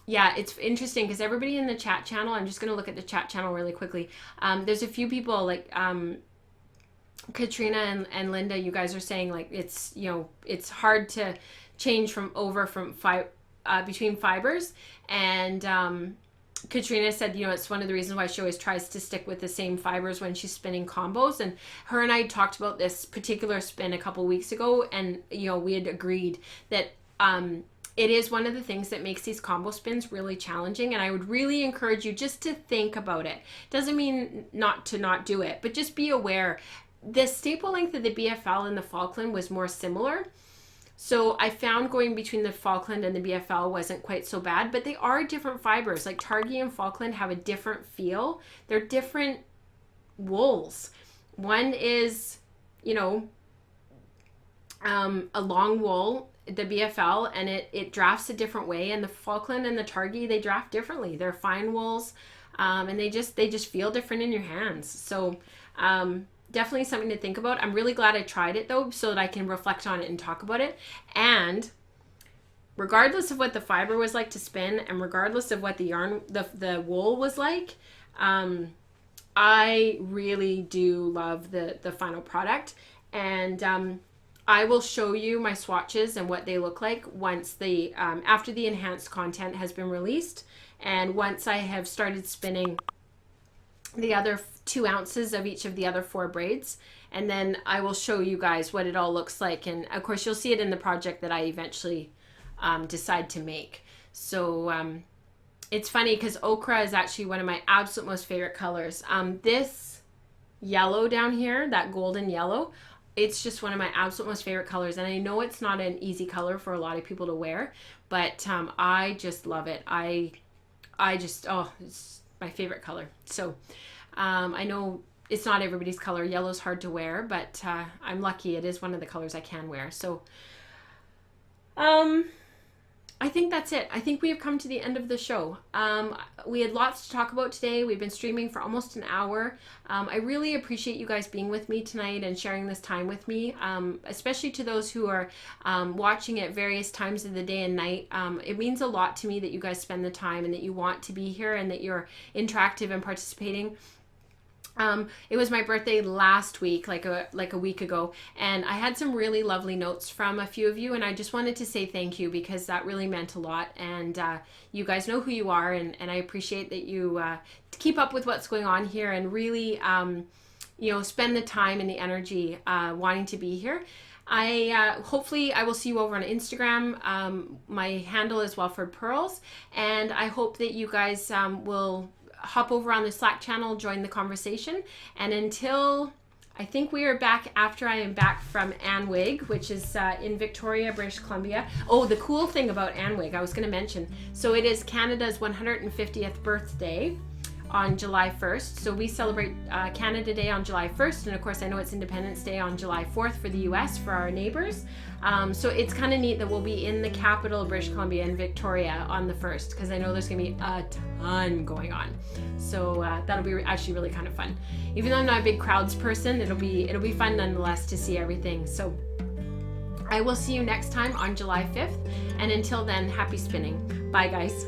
Yeah, it's interesting because everybody in the chat channel, I'm just going to look at the chat channel really quickly. There's a few people like Katrina and Linda, you guys are saying like it's, you know, it's hard to change between fibers. And Katrina said, you know, it's one of the reasons why she always tries to stick with the same fibers when she's spinning combos. And her and I talked about this particular spin a couple weeks ago, and you know, we had agreed that it is one of the things that makes these combo spins really challenging, and I would really encourage you just to think about it. Doesn't mean not do it, but just be aware. The staple length of the BFL and the Falkland was more similar. So I found going between the Falkland and the BFL wasn't quite so bad, but they are different fibers. Like Targhee and Falkland have a different feel. They're different wools. One is, you know, a long wool, the BFL, and it drafts a different way, and the Falkland and the Targhee, they draft differently. They're fine wools, and they just feel different in your hands. So definitely something to think about. I'm really glad I tried it though, so that I can reflect on it and talk about it. And regardless of what the fiber was like to spin, and regardless of what the yarn, the wool was like, I really do love the final product. And I will show you my swatches and what they look like once the after the enhanced content has been released, and once I have started spinning the other 2 ounces of each of the other 4 braids, and then I will show you guys what it all looks like. And of course you'll see it in the project that I eventually decide to make. So it's funny because ochre is actually one of my absolute most favorite colors. This yellow down here, that golden yellow, it's just one of my absolute most favorite colors. And I know it's not an easy color for a lot of people to wear, but I just love it. I just, oh, it's my favorite color. So I know it's not everybody's color. Yellow's hard to wear, but I'm lucky it is one of the colors I can wear. So I think that's it. I think we have come to the end of the show. We had lots to talk about today. We've been streaming for almost an hour. I really appreciate you guys being with me tonight and sharing this time with me, especially to those who are watching at various times of the day and night. It means a lot to me that you guys spend the time and that you want to be here and that you're interactive and participating. It was my birthday last week, like a week ago, and I had some really lovely notes from a few of you, and I just wanted to say thank you because that really meant a lot, and you guys know who you are, and I appreciate that you keep up with what's going on here and really spend the time and the energy wanting to be here. Hopefully I will see you over on Instagram. My handle is Wellford Pearls, and I hope that you guys will hop over on the Slack channel, join the conversation. And until I think we are back after I am back from Anwig, which is in Victoria, British Columbia. Oh, the cool thing about Anwig, I was going to mention. So it is Canada's 150th birthday on July 1st. So we celebrate Canada Day on July 1st. And of course, I know it's Independence Day on July 4th for the US, for our neighbors. So it's kind of neat that we'll be in the capital of British Columbia in Victoria on the 1st, because I know there's going to be a ton going on. So that'll be actually really kind of fun. Even though I'm not a big crowds person, it'll be fun nonetheless to see everything. So I will see you next time on July 5th. And until then, happy spinning. Bye, guys.